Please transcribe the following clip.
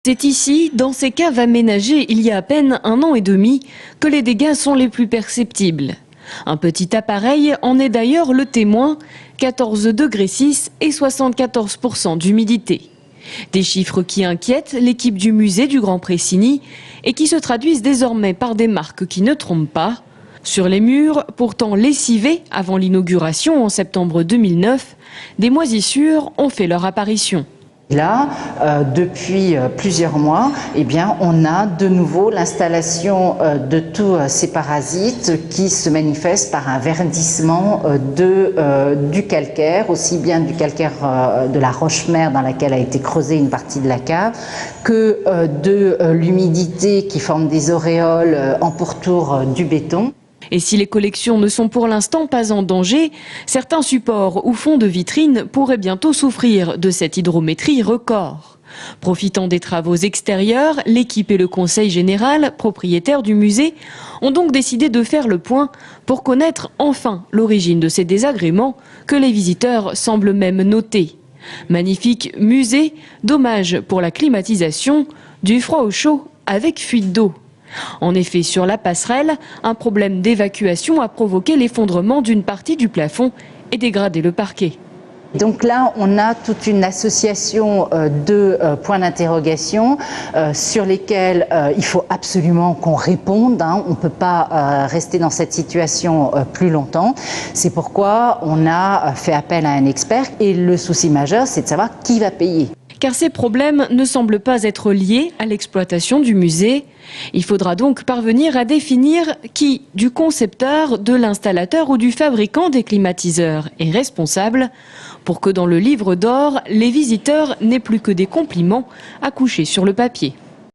C'est ici, dans ces caves aménagées il y a à peine 1 an et demi, que les dégâts sont les plus perceptibles. Un petit appareil en est d'ailleurs le témoin, 14,6 degrés et 74% d'humidité. Des chiffres qui inquiètent l'équipe du musée du Grand Pressigny et qui se traduisent désormais par des marques qui ne trompent pas. Sur les murs, pourtant lessivés avant l'inauguration en septembre 2009, des moisissures ont fait leur apparition. Là, depuis plusieurs mois, on a de nouveau l'installation de tous ces parasites qui se manifestent par un verdissement du calcaire, aussi bien du calcaire de la roche-mère dans laquelle a été creusée une partie de la cave, que de l'humidité qui forme des auréoles en pourtour du béton. Et si les collections ne sont pour l'instant pas en danger, certains supports ou fonds de vitrine pourraient bientôt souffrir de cette hydrométrie record. Profitant des travaux extérieurs, l'équipe et le conseil général, propriétaire du musée, ont donc décidé de faire le point pour connaître enfin l'origine de ces désagréments que les visiteurs semblent même noter. Magnifique musée, dommage pour la climatisation, du froid au chaud avec fuite d'eau. En effet, sur la passerelle, un problème d'évacuation a provoqué l'effondrement d'une partie du plafond et dégradé le parquet. Donc là, on a toute une association de points d'interrogation sur lesquels il faut absolument qu'on réponde. On ne peut pas rester dans cette situation plus longtemps. C'est pourquoi on a fait appel à un expert et le souci majeur, c'est de savoir qui va payer. Car ces problèmes ne semblent pas être liés à l'exploitation du musée. Il faudra donc parvenir à définir qui, du concepteur, de l'installateur ou du fabricant des climatiseurs, est responsable pour que dans le livre d'or, les visiteurs n'aient plus que des compliments à coucher sur le papier.